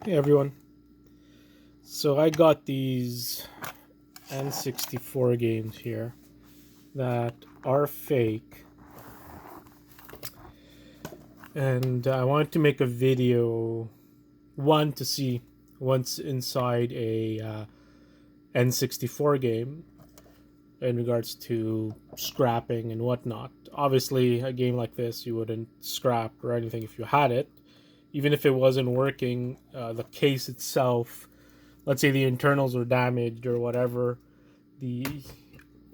Hey everyone. So I got these N64 games here that are fake, and I wanted to make a video, one to see what's inside a N64 game in regards to scrapping and whatnot. Obviously, a game like this you wouldn't scrap or anything if you had it, even if it wasn't working. The case itself, let's say the internals are damaged or whatever, the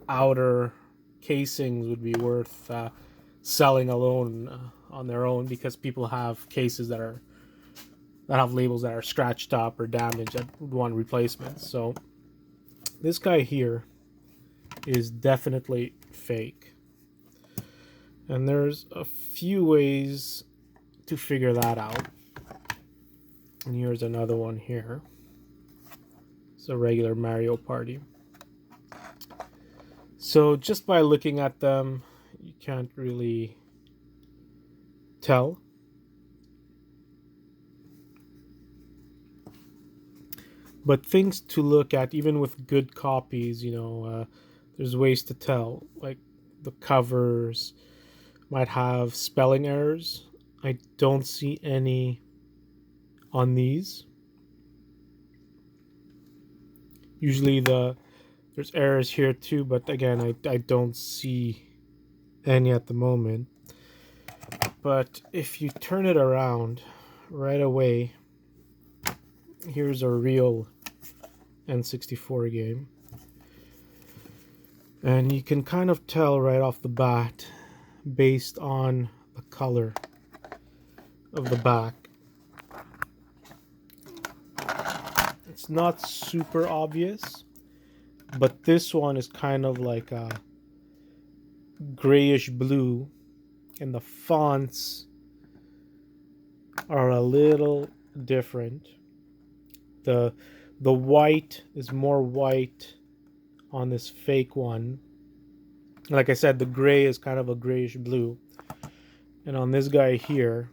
outer casings would be worth selling alone on their own, because people have cases that have labels that are scratched up or damaged that would want replacements. So this guy here is definitely fake, and there's a few ways to figure that out. And here's another one here. It's a regular Mario Party. So just by looking at them, you can't really tell. But things to look at, even with good copies, there's ways to tell. Like the covers might have spelling errors. I don't see any on these. Usually there's errors here too, but again, I don't see any at the moment. But if you turn it around right away, here's a real N64 game. And you can kind of tell right off the bat based on the color of the back. It's not super obvious, but this one is kind of like a grayish blue, and the fonts are a little different. The white is more white on this fake one. Like I said, the gray is kind of a grayish blue, and on this guy here,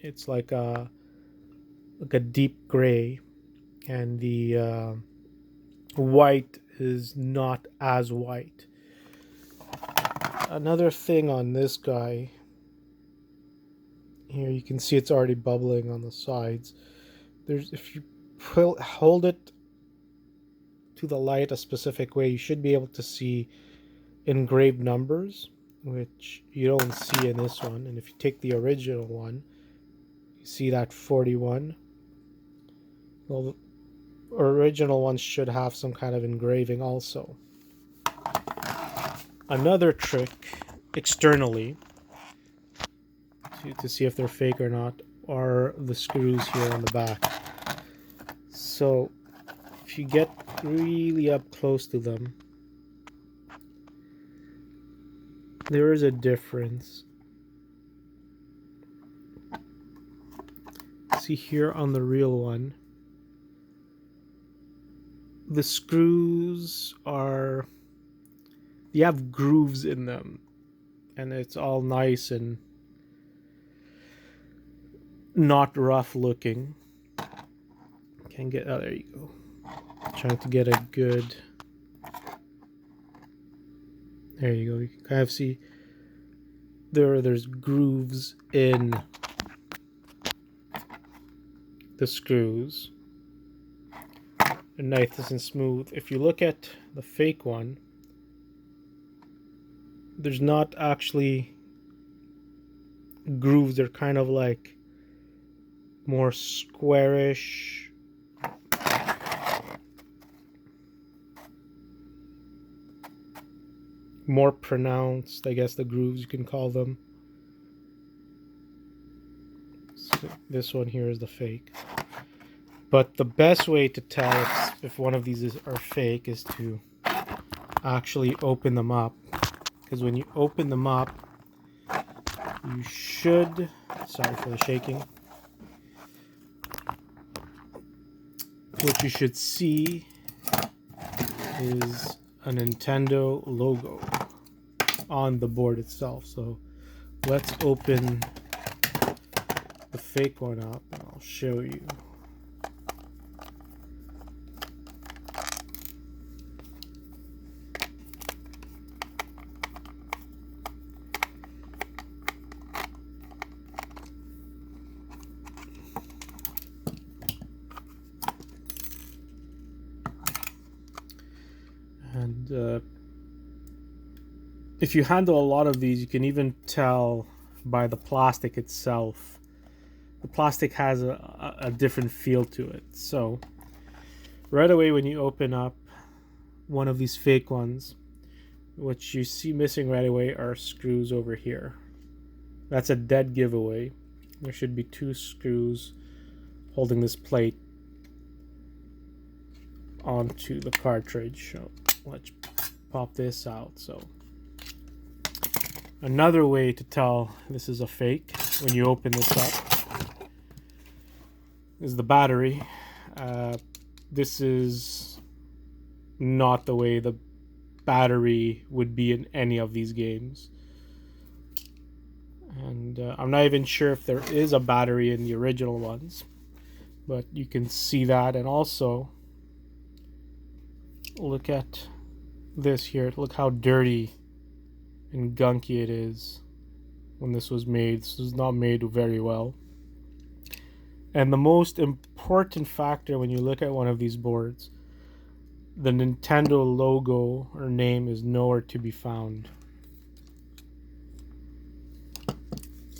it's like a deep gray, and the white is not as white. Another thing on this guy here, you can see it's already bubbling on the sides. If you hold it to the light a specific way, you should be able to see engraved numbers, which you don't see in this one. And if you take the original one, you see that 41. Well, the original ones should have some kind of engraving also. Another trick externally to see if they're fake or not are the screws here on the back. So if you get really up close to them, there is a difference. See here on the real one, the screws they have grooves in them, and it's all nice and not rough looking. Can't get, oh, there you go. Trying to get a good, there you go. You can kind of see there's grooves in the screws, and nice and smooth. If you look at the fake one, there's not actually grooves. They're kind of like more squarish, more pronounced, I guess, the grooves you can call them. So this one here is the fake. But the best way to tell if one of these are fake is to actually open them up. Because when you open them up, you should, sorry for the shaking, what you should see is a Nintendo logo on the board itself. So let's open the fake one up and I'll show you. And if you handle a lot of these, you can even tell by the plastic itself. The plastic has a different feel to it. So right away when you open up one of these fake ones, what you see missing right away are screws over here. That's a dead giveaway. There should be 2 screws holding this plate onto the cartridge. So let's pop this out. So another way to tell this is a fake when you open this up is the battery. This is not the way the battery would be in any of these games. And I'm not even sure if there is a battery in the original ones, but you can see that. And also look at this here. Look how dirty and gunky it is when this was made. This was not made very well. And the most important factor when you look at one of these boards, the Nintendo logo or name is nowhere to be found.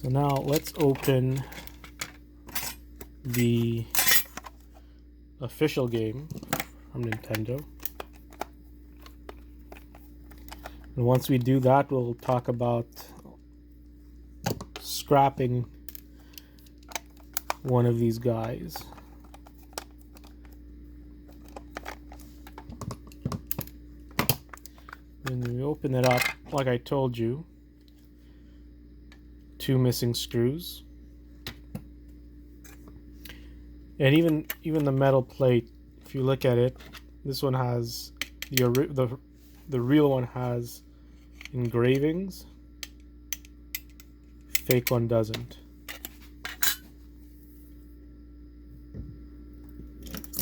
So now let's open the official game from Nintendo. And once we do that, we'll talk about scrapping one of these guys. When we open it up, like I told you, 2 missing screws. And even the metal plate, if you look at it, this one has the real one has engravings. Fake one doesn't.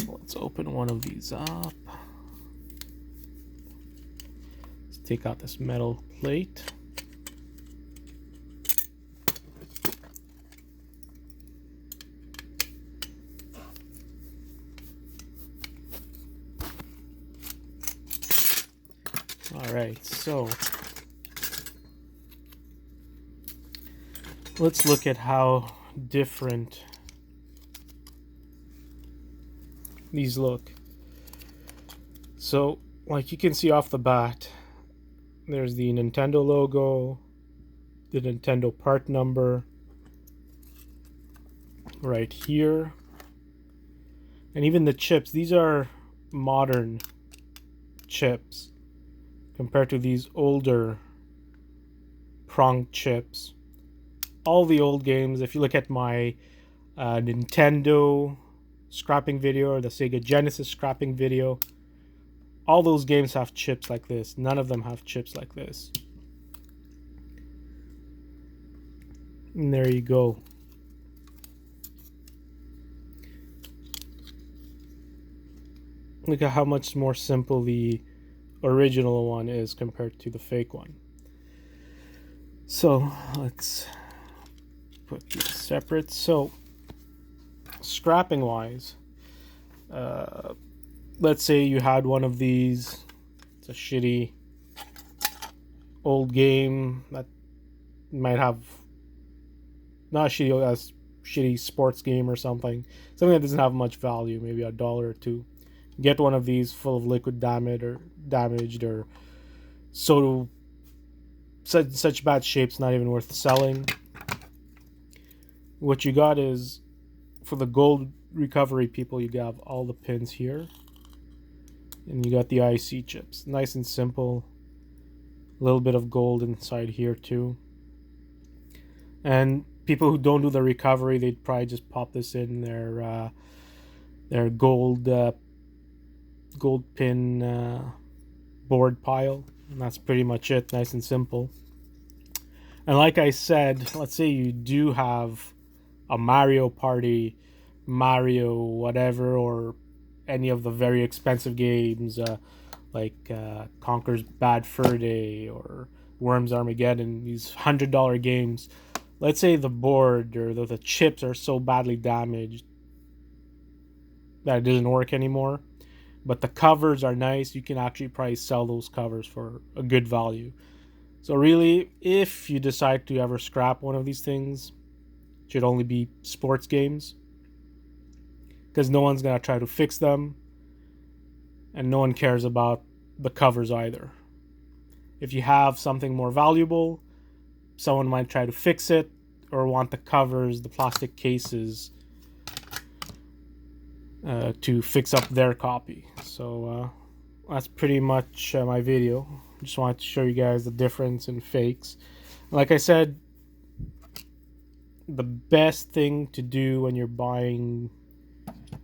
Let's open one of these up. Let's take out this metal plate. Alright, so let's look at how different these look. So, like you can see off the bat, there's the Nintendo logo, the Nintendo part number right here, and even the chips. These are modern chips compared to these older prong chips. All the old games, if you look at my Nintendo scrapping video or the Sega Genesis scrapping video, all those games have chips like this. None of them have chips like this. And there you go. Look at how much more simple the original one is compared to the fake one. So let's put these separate. So scrapping wise, let's say you had one of these. It's a shitty old game that might have not shitty as shitty sports game or something that doesn't have much value, maybe $1 or $2. Get one of these full of liquid damaged or so such bad shape's not even worth selling. What you got is, for the gold recovery people, you have all the pins here, and you got the IC chips. Nice and simple. A little bit of gold inside here too. And people who don't do the recovery, they'd probably just pop this in their gold pin board pile, and that's pretty much it. Nice and simple. And like I said, let's say you do have a Mario Party, Mario whatever, or any of the very expensive games like Conker's Bad Fur Day or Worms Armageddon, these $100 games. Let's say the board or the chips are so badly damaged that it doesn't work anymore. but the covers are nice. You can actually probably sell those covers for a good value. So really, if you decide to ever scrap one of these things, it should only be sports games, because no one's gonna try to fix them, and no one cares about the covers either. If you have something more valuable, someone might try to fix it or want the covers, the plastic cases, to fix up their copy. So that's pretty much my video. Just wanted to show you guys the difference in fakes. Like I said, the best thing to do when you're buying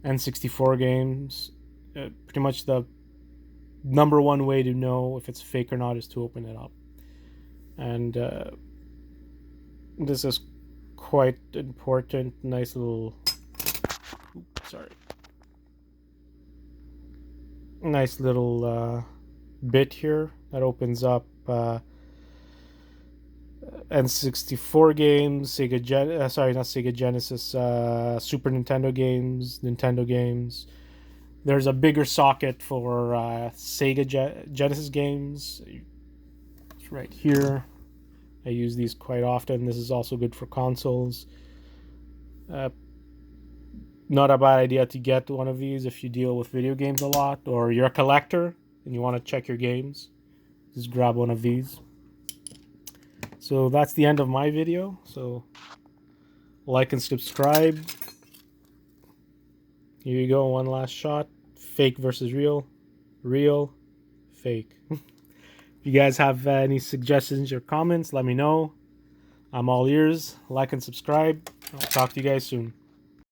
N64 games, pretty much the number one way to know if it's fake or not is to open it up. And this is quite important. Nice little, nice little bit here that opens up N64 games, not Sega Genesis, Super Nintendo games, Nintendo games. There's a bigger socket for Sega Genesis games. It's right here. I use these quite often. This is also good for consoles. Not a bad idea to get one of these if you deal with video games a lot, or you're a collector and you want to check your games. Just grab one of these. So that's the end of my video. So like and subscribe. Here you go, one last shot. Fake versus real. Real, fake. If you guys have any suggestions or comments, let me know. I'm all ears. Like and subscribe. I'll talk to you guys soon.